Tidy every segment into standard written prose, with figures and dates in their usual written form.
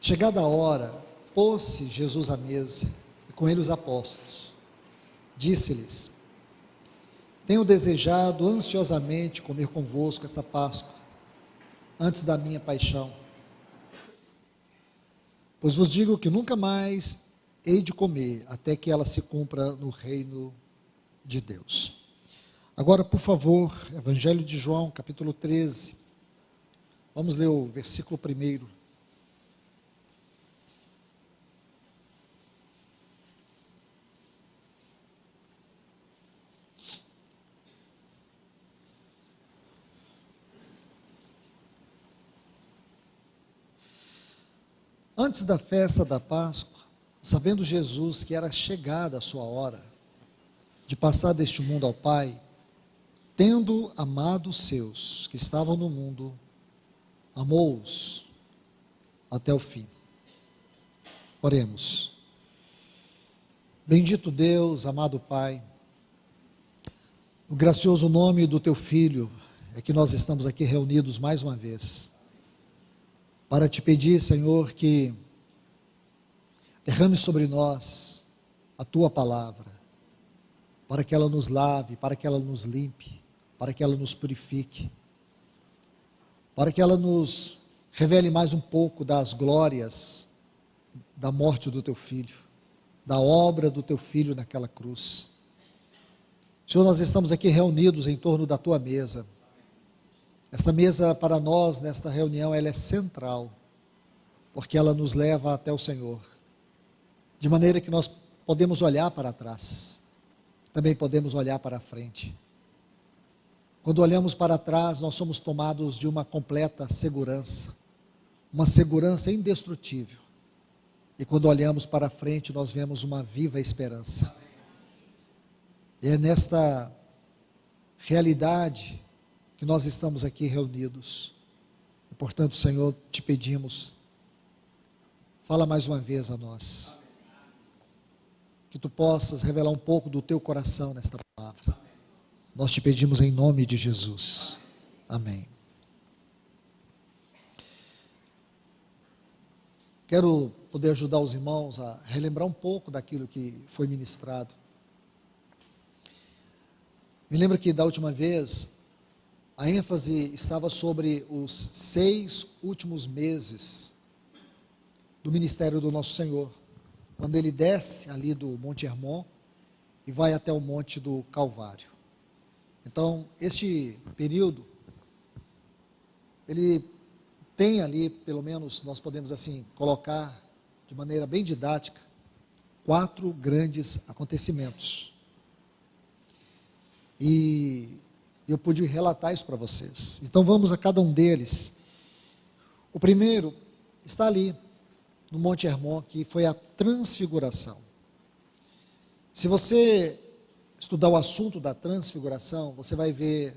Chegada a hora, pôs-se Jesus à mesa, e com ele os apóstolos. Disse-lhes: Tenho desejado ansiosamente comer convosco esta Páscoa, antes da minha paixão. Pois vos digo que nunca mais hei de comer, até que ela se cumpra no reino de Deus. Agora, por favor, Evangelho de João, capítulo 13. Vamos ler o versículo 1. Antes da festa da Páscoa, sabendo Jesus que era chegada a sua hora de passar deste mundo ao Pai, tendo amado os seus que estavam no mundo, amou-os até o fim. Oremos. Bendito Deus, amado Pai, no gracioso nome do Teu Filho, é que nós estamos aqui reunidos mais uma vez, para te pedir, Senhor, que derrame sobre nós a Tua palavra, para que ela nos lave, para que ela nos limpe, para que ela nos purifique, para que ela nos revele mais um pouco das glórias da morte do Teu Filho, da obra do Teu Filho naquela cruz. Senhor, nós estamos aqui reunidos em torno da Tua mesa. Esta mesa para nós, nesta reunião, ela é central, porque ela nos leva até o Senhor, de maneira que nós podemos olhar para trás, também podemos olhar para a frente. Quando olhamos para trás, nós somos tomados de uma completa segurança, uma segurança indestrutível, e quando olhamos para a frente, nós vemos uma viva esperança. E é nesta realidade que nós estamos aqui reunidos. E, portanto, Senhor, te pedimos, fala mais uma vez a nós, que Tu possas revelar um pouco do Teu coração nesta palavra. Nós te pedimos em nome de Jesus. Amém. Quero poder ajudar os irmãos a relembrar um pouco daquilo que foi ministrado. Me lembro que da última vez, a ênfase estava sobre os 6 últimos meses do ministério do nosso Senhor, quando Ele desce ali do Monte Hermon e vai até o Monte do Calvário. Então, este período, ele tem ali, pelo menos nós podemos assim colocar de maneira bem didática, 4 grandes acontecimentos. E eu pude relatar isso para vocês. Então vamos a cada um deles. O primeiro está ali, no Monte Hermon, que foi a transfiguração. Se você estudar o assunto da transfiguração, você vai ver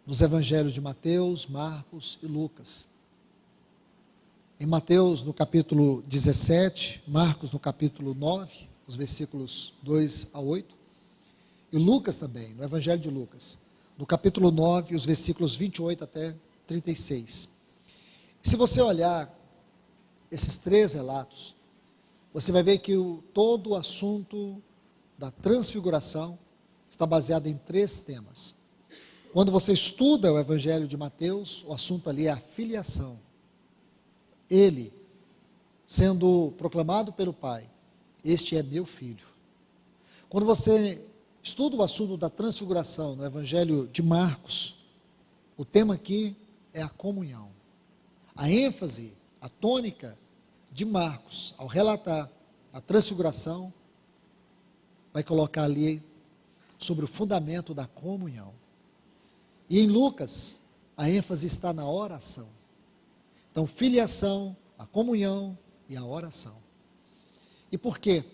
nos evangelhos de Mateus, Marcos e Lucas. Em Mateus, no capítulo 17, Marcos, no capítulo 9, os versículos 2 a 8, e Lucas também, no Evangelho de Lucas, no capítulo 9, os versículos 28 até 36. Se você olhar esses 3 relatos, você vai ver que todo o assunto da transfiguração está baseado em 3 temas. Quando você estuda o Evangelho de Mateus, o assunto ali é a filiação. Ele, sendo proclamado pelo Pai, este é meu filho. Quando você estuda o assunto da transfiguração no Evangelho de Marcos, o tema aqui é a comunhão. A ênfase, a tônica de Marcos, ao relatar a transfiguração, vai colocar ali sobre o fundamento da comunhão. E em Lucas, a ênfase está na oração. Então, filiação, a comunhão e a oração. E por quê?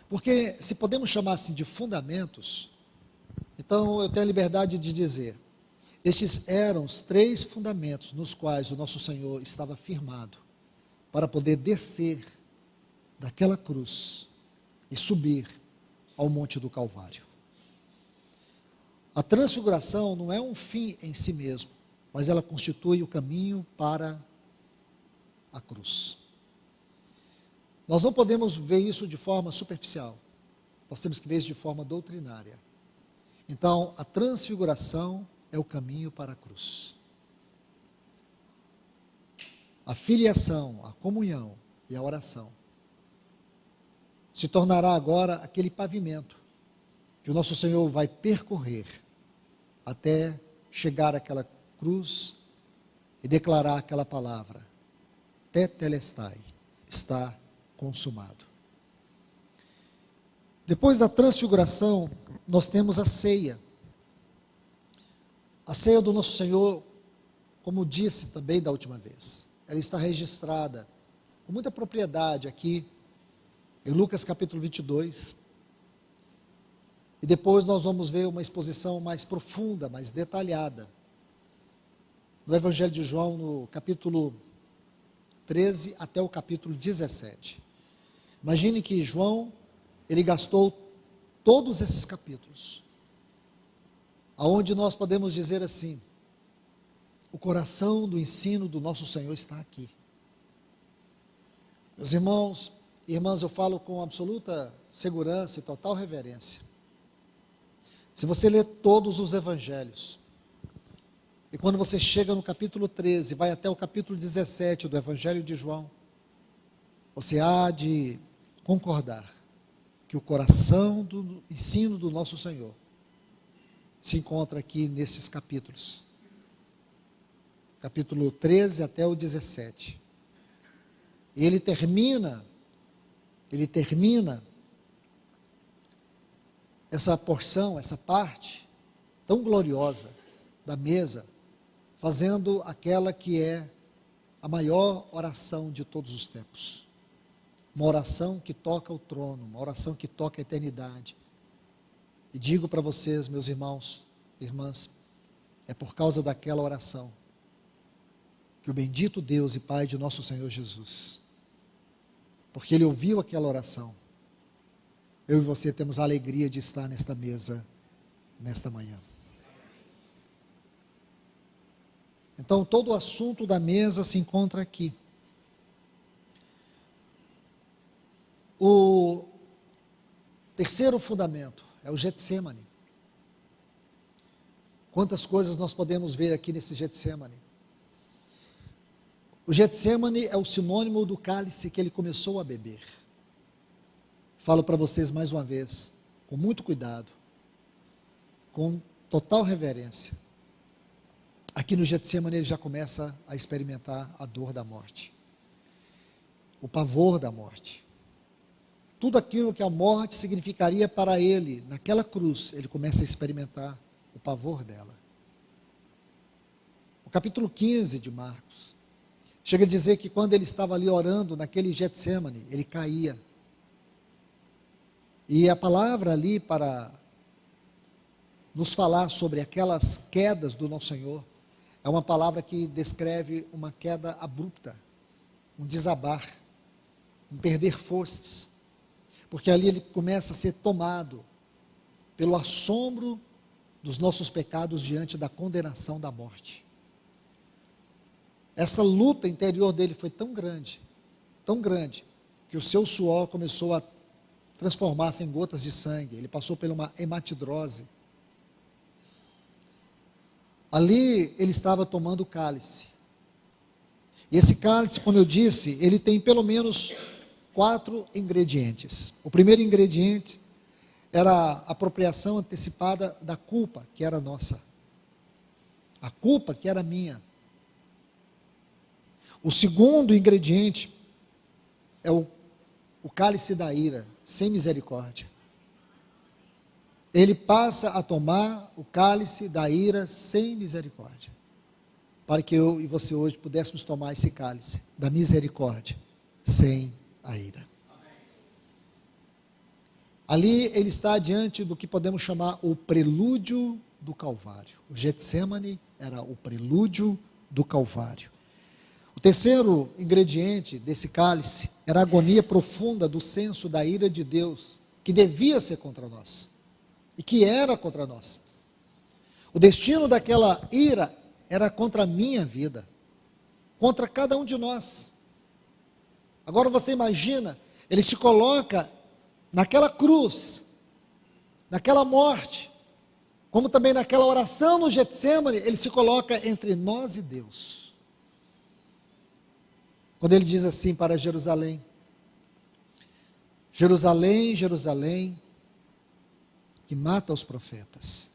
Porque se podemos chamar assim de fundamentos, então eu tenho a liberdade de dizer, estes eram os 3 fundamentos nos quais o nosso Senhor estava firmado, para poder descer daquela cruz e subir ao Monte do Calvário. A transfiguração não é um fim em si mesmo, mas ela constitui o caminho para a cruz. Nós não podemos ver isso de forma superficial, nós temos que ver isso de forma doutrinária. Então, a transfiguração é o caminho para a cruz. A filiação, a comunhão e a oração se tornará agora aquele pavimento que o nosso Senhor vai percorrer até chegar àquela cruz e declarar aquela palavra: tetelestai, está consumado. Depois da transfiguração, nós temos a ceia. A ceia do nosso Senhor, como disse também da última vez, ela está registrada com muita propriedade aqui em Lucas capítulo 22. E depois nós vamos ver uma exposição mais profunda, mais detalhada, no Evangelho de João, no capítulo 13 até o capítulo 17. Imagine que João, ele gastou todos esses capítulos, aonde nós podemos dizer assim: o coração do ensino do nosso Senhor está aqui. Meus irmãos e irmãs, eu falo com absoluta segurança e total reverência. Se você ler todos os evangelhos, e quando você chega no capítulo 13, vai até o capítulo 17 do Evangelho de João, você há de concordar que o coração do ensino do nosso Senhor se encontra aqui nesses capítulos. Capítulo 13 até o 17. E ele termina essa porção, essa parte tão gloriosa da mesa, fazendo aquela que é a maior oração de todos os tempos. Uma oração que toca o trono, uma oração que toca a eternidade. E digo para vocês, meus irmãos e irmãs, é por causa daquela oração que o bendito Deus e Pai de nosso Senhor Jesus, porque Ele ouviu aquela oração, eu e você temos a alegria de estar nesta mesa, nesta manhã. Então, todo o assunto da mesa se encontra aqui. O terceiro fundamento é o Getsêmani. Quantas coisas nós podemos ver aqui nesse Getsêmani? O Getsêmani é o sinônimo do cálice que ele começou a beber. Falo para vocês mais uma vez, com muito cuidado, com total reverência. Aqui no Getsêmani ele já começa a experimentar a dor da morte, o pavor da morte. Tudo aquilo que a morte significaria para ele, naquela cruz, ele começa a experimentar o pavor dela. O capítulo 15 de Marcos chega a dizer que quando ele estava ali orando naquele Getsêmani, ele caía. E a palavra ali para nos falar sobre aquelas quedas do nosso Senhor, é uma palavra que descreve uma queda abrupta, um desabar, um perder forças, porque ali ele começa a ser tomado pelo assombro dos nossos pecados diante da condenação da morte. Essa luta interior dele foi tão grande, que o seu suor começou a transformar-se em gotas de sangue, ele passou por uma hematidrose. Ali ele estava tomando o cálice. E esse cálice, como eu disse, ele tem pelo menos 4 ingredientes. O primeiro ingrediente era a apropriação antecipada da culpa, que era nossa. A culpa que era minha. O segundo ingrediente é o cálice da ira, sem misericórdia. Ele passa a tomar o cálice da ira sem misericórdia, para que eu e você hoje pudéssemos tomar esse cálice da misericórdia, sem a ira. Ali ele está diante do que podemos chamar o prelúdio do Calvário. O Getsêmani era o prelúdio do Calvário. O terceiro ingrediente desse cálice era a agonia profunda do senso da ira de Deus, que devia ser contra nós, e que era contra nós. O destino daquela ira era contra a minha vida, contra cada um de nós. Agora você imagina, ele se coloca naquela cruz, naquela morte, como também naquela oração no Getsemane, ele se coloca entre nós e Deus. Quando ele diz assim para Jerusalém: Jerusalém, Jerusalém, que mata os profetas.